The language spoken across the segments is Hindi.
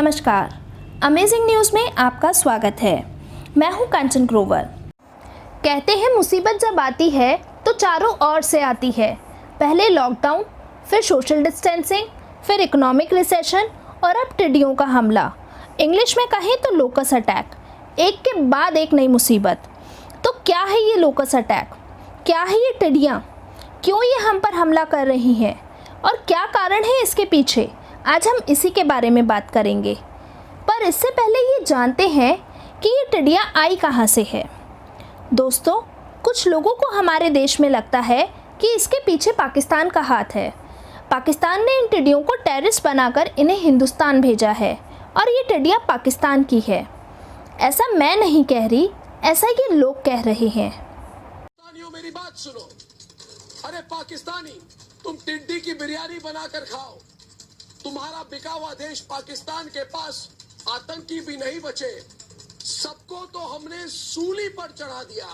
नमस्कार, अमेजिंग न्यूज़ में आपका स्वागत है। मैं हूं कंचन ग्रोवर। कहते हैं मुसीबत जब आती है तो चारों ओर से आती है। पहले लॉकडाउन, फिर सोशल डिस्टेंसिंग, फिर इकोनॉमिक रिसेशन और अब टिड्डियों का हमला। इंग्लिश में कहें तो लोकस अटैक, एक के बाद एक नई मुसीबत। तो क्या है ये लोकस अटैक? क्या है ये टिड्डियाँ? क्यों ये हम पर हमला कर रही हैं? और क्या कारण है इसके पीछे? आज हम इसी के बारे में बात करेंगे। पर इससे पहले ये जानते हैं कि ये टिड्डियाँ आई कहाँ से है। दोस्तों, कुछ लोगों को हमारे देश में लगता है कि इसके पीछे पाकिस्तान का हाथ है। पाकिस्तान ने इन टिड्डियों को टेररिस्ट बनाकर इन्हें हिंदुस्तान भेजा है और ये टिड्डियाँ पाकिस्तान की है। ऐसा मैं नहीं कह रही, ऐसा ये लोग कह रहे हैं। मेरी बात सुनो। अरे पाकिस्तानी, तुम टिड्डी की बिरयानी बनाकर खाओ। तुम्हारा बिका हुआ देश पाकिस्तान के पास आतंकी भी नहीं बचे। सबको तो हमने सूली पर चढ़ा दिया,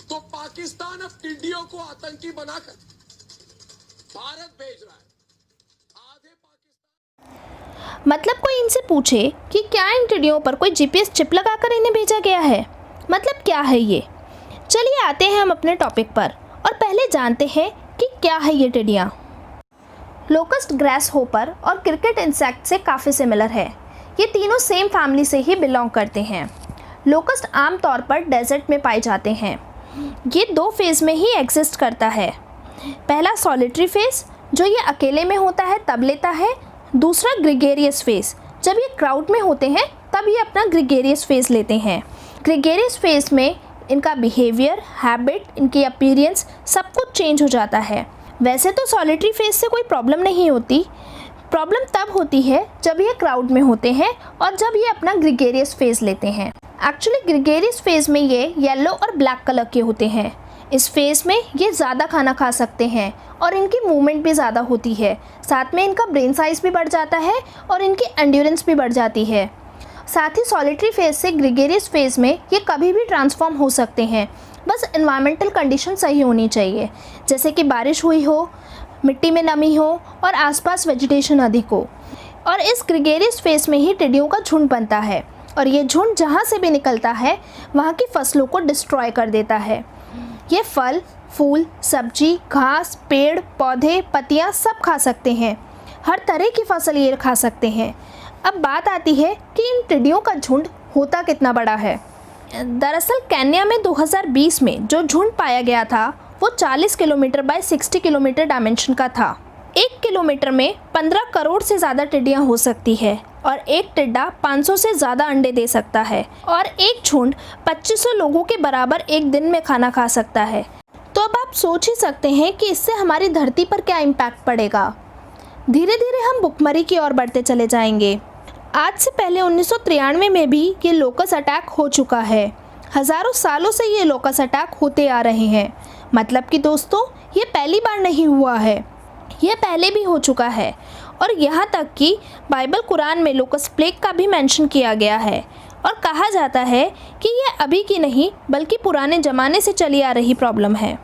तो पाकिस्तान अब टिड्डियों को आतंकी बनाकर भारत भेज रहा है। आधे पाकिस्तान मतलब कोई इनसे पूछे कि क्या इन टिड्डियों पर कोई जीपीएस चिप लगाकर इन्हें भेजा गया है? मतलब क्या है ये? चलिए आते हैं हम अपने टॉपिक पर और पहले जानते हैं कि क्या है ये टिड्डियाँ। लोकस्ट, ग्रास होपर और क्रिकेट इंसेक्ट से काफ़ी सिमिलर है। ये तीनों सेम फैमिली से ही बिलोंग करते हैं। लोकस्ट आमतौर पर डेजर्ट में पाए जाते हैं। ये दो फेज़ में ही एग्जिस्ट करता है। पहला सॉलिटरी फेज़, जो ये अकेले में होता है तब लेता है। दूसरा ग्रिगेरियस फेज़, जब ये क्राउड में होते हैं तब ये अपना ग्रिगेरियस फेज़ लेते हैं। ग्रिगेरियस फेज़ में इनका बिहेवियर, हैबिट, इनकी अपीयरेंस सब कुछ चेंज हो जाता है। वैसे तो सॉलिटरी फेज़ से कोई प्रॉब्लम नहीं होती। प्रॉब्लम तब होती है जब ये क्राउड में होते हैं और जब ये अपना ग्रिगेरियस फेज़ लेते हैं। एक्चुअली ग्रिगेरियस फेज़ में ये येलो और ब्लैक कलर के होते हैं। इस फेज़ में ये ज़्यादा खाना खा सकते हैं और इनकी मूवमेंट भी ज़्यादा होती है। साथ में इनका ब्रेन साइज़ भी बढ़ जाता है और इनकी एंड्योरेंस भी बढ़ जाती है। साथ ही सॉलिटरी फेज़ से ग्रिगेरियस फेज़ में ये कभी भी ट्रांसफॉर्म हो सकते हैं। बस एनवायरमेंटल कंडीशन सही होनी चाहिए, जैसे कि बारिश हुई हो, मिट्टी में नमी हो और आसपास वेजिटेशन अधिक हो। और इस ग्रिगेरियस फेज़ में ही टिड्डियों का झुंड बनता है और ये झुंड जहाँ से भी निकलता है वहाँ की फसलों को डिस्ट्रॉय कर देता है। ये फल, फूल, सब्जी, घास, पेड़, पौधे, पत्तियाँ सब खा सकते हैं। हर तरह की फसल ये खा सकते हैं। अब बात आती है कि इन टिड्डियों का झुंड होता कितना बड़ा है। दरअसल केन्या में 2020 में जो झुंड पाया गया था वो 40 किलोमीटर बाय 60 किलोमीटर डायमेंशन का था। 1 किलोमीटर में 15 करोड़ से ज़्यादा टिड्डियाँ हो सकती है और एक टिड्डा 500 से ज़्यादा अंडे दे सकता है और एक झुंड 2500 लोगों के बराबर एक दिन में खाना खा सकता है। तो अब आप सोच ही सकते हैं कि इससे हमारी धरती पर क्या इम्पैक्ट पड़ेगा। धीरे धीरे हम भुखमरी की ओर बढ़ते चले जाएंगे। आज से पहले 1993 में भी ये लोकस अटैक हो चुका है। हज़ारों सालों से ये लोकस अटैक होते आ रहे हैं। मतलब कि दोस्तों, ये पहली बार नहीं हुआ है, ये पहले भी हो चुका है। और यहाँ तक कि बाइबल कुरान में लोकस प्लेग का भी मेंशन किया गया है और कहा जाता है कि ये अभी की नहीं बल्कि पुराने ज़माने से चली आ रही प्रॉब्लम है।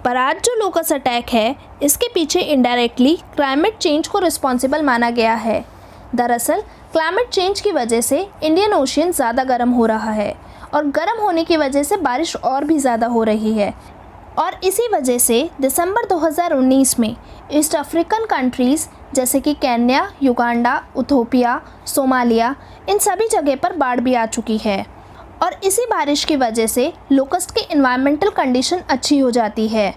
पर आज जो लोकस अटैक है, इसके पीछे इनडायरेक्टली क्लाइमेट चेंज को रिस्पॉन्सिबल माना गया है। दरअसल क्लाइमेट चेंज की वजह से इंडियन ओशियन ज़्यादा गर्म हो रहा है और गर्म होने की वजह से बारिश और भी ज़्यादा हो रही है। और इसी वजह से दिसंबर 2019 में ईस्ट अफ्रीकन कंट्रीज़ जैसे कि केन्या, युगांडा, इथियोपिया, सोमालिया, इन सभी जगह पर बाढ़ भी आ चुकी है। और इसी बारिश की वजह से लोकस्ट की एनवायरमेंटल कंडीशन अच्छी हो जाती है।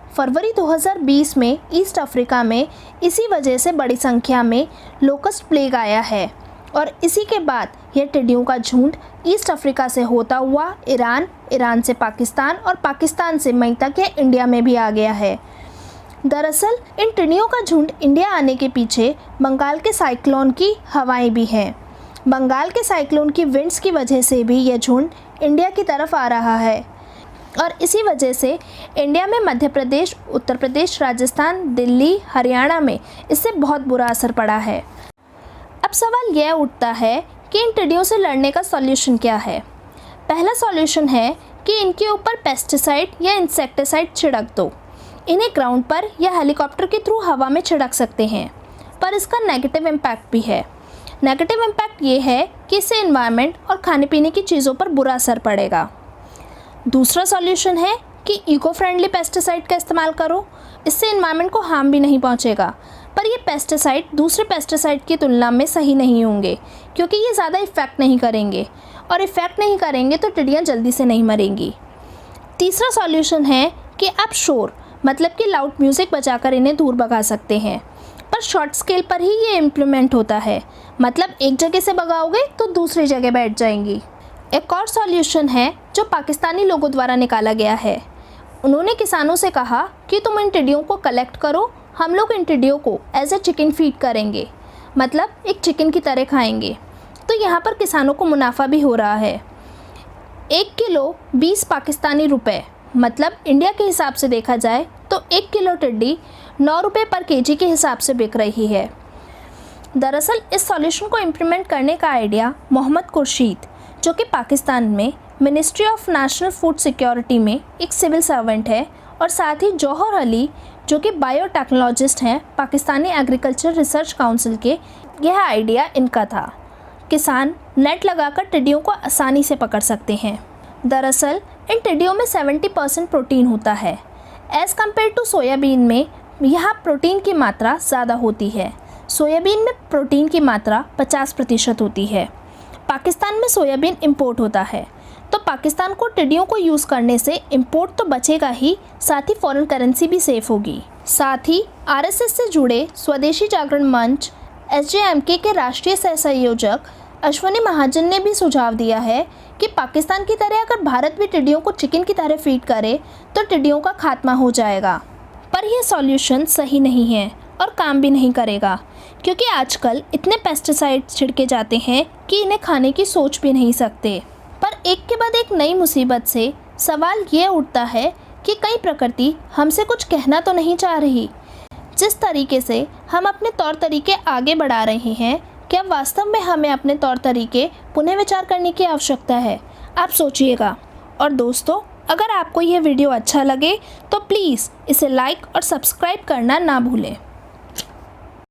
फरवरी 2020 में ईस्ट अफ्रीका में इसी वजह से बड़ी संख्या में लोकस्ट प्लेग आया है और इसी के बाद यह टिड्डियों का झुंड ईस्ट अफ्रीका से होता हुआ ईरान, ईरान से पाकिस्तान और पाकिस्तान से मई तक यह इंडिया में भी आ गया है। दरअसल इन टिड्डियों का झुंड इंडिया आने के पीछे बंगाल के साइक्लोन की हवाएं भी हैं। बंगाल के साइक्लोन की विंड्स की वजह से भी यह झुंड इंडिया की तरफ आ रहा है और इसी वजह से इंडिया में मध्य प्रदेश, उत्तर प्रदेश, राजस्थान, दिल्ली, हरियाणा में इससे बहुत बुरा असर पड़ा है। अब सवाल यह उठता है कि इन टिड्डियों से लड़ने का सॉल्यूशन क्या है। पहला सॉल्यूशन है कि इनके ऊपर पेस्टिसाइड या इंसेक्टिसाइड छिड़क दो। इन्हें ग्राउंड पर या हेलीकॉप्टर के थ्रू हवा में छिड़क सकते हैं, पर इसका नेगेटिव इम्पैक्ट भी है। नेगेटिव इम्पैक्ट ये है कि इससे एनवायरनमेंट और खाने पीने की चीज़ों पर बुरा असर पड़ेगा। दूसरा सॉल्यूशन है कि इको फ्रेंडली पेस्टिसाइड का इस्तेमाल करो, इससे एनवायरनमेंट को हार्म भी नहीं पहुंचेगा। पर ये पेस्टिसाइड दूसरे पेस्टिसाइड की तुलना में सही नहीं होंगे क्योंकि ये ज़्यादा इफ़ेक्ट नहीं करेंगे, और इफ़ेक्ट नहीं करेंगे तो टिड्डियाँ जल्दी से नहीं मरेंगी। तीसरा सॉल्यूशन है कि आप शोर मतलब कि लाउड म्यूज़िक बजाकर इन्हें दूर भगा सकते हैं, पर शॉर्ट स्केल पर ही ये इम्प्लीमेंट होता है, मतलब एक जगह से भगाओगे तो दूसरी जगह बैठ जाएंगी। एक और सॉल्यूशन है जो पाकिस्तानी लोगों द्वारा निकाला गया है। उन्होंने किसानों से कहा कि तुम इन टिड्डियों को कलेक्ट करो, हम लोग इन टिड्डियों को एज ए चिकन फीड करेंगे, मतलब एक चिकन की तरह खाएंगे। तो यहाँ पर किसानों को मुनाफा भी हो रहा है। 1 किलो 20 पाकिस्तानी रुपए, मतलब इंडिया के हिसाब से देखा जाए तो 1 किलो टिड्डी 9 रुपये पर केजी के हिसाब से बिक रही है। दरअसल इस सॉल्यूशन को इम्प्लीमेंट करने का आइडिया मोहम्मद खुर्शीद, जो कि पाकिस्तान में ministry of national food security में एक सिविल सर्वेंट है, और साथ ही जौहर अली, जो कि बायोटेक्नोलॉजिस्ट हैं पाकिस्तानी एग्रीकल्चर रिसर्च काउंसिल के, यह आइडिया इनका था। किसान नेट लगाकर टिड्डियों को आसानी से पकड़ सकते हैं। दरअसल इन टिड्डियों में 70% प्रोटीन होता है। एज़ कम्पेयर टू सोयाबीन में यहाँ प्रोटीन की मात्रा ज़्यादा होती है। सोयाबीन में प्रोटीन की मात्रा 50% होती है। पाकिस्तान में सोयाबीन इंपोर्ट होता है, तो पाकिस्तान को टिड्डियों को यूज़ करने से इंपोर्ट तो बचेगा ही, साथ ही फॉरेन करेंसी भी सेफ होगी। साथ ही आरएसएस से जुड़े स्वदेशी जागरण मंच एसजेएमके के राष्ट्रीय सह संयोजक अश्वनी महाजन ने भी सुझाव दिया है कि पाकिस्तान की तरह अगर भारत भी टिड्डियों को चिकन की तरह फीड करे तो टिड्डियों का खात्मा हो जाएगा। पर यह सॉल्यूशन सही नहीं है और काम भी नहीं करेगा, क्योंकि आजकल इतने पेस्टिसाइड छिड़के जाते हैं कि इन्हें खाने की सोच भी नहीं सकते। पर एक के बाद एक नई मुसीबत से सवाल ये उठता है कि कहीं प्रकृति हमसे कुछ कहना तो नहीं चाह रही। जिस तरीके से हम अपने तौर तरीके आगे बढ़ा रहे हैं, क्या वास्तव में हमें अपने तौर तरीके पुनः विचार करने की आवश्यकता है? आप सोचिएगा। और दोस्तों, अगर आपको यह वीडियो अच्छा लगे तो प्लीज़ इसे लाइक और सब्सक्राइब करना ना भूलें।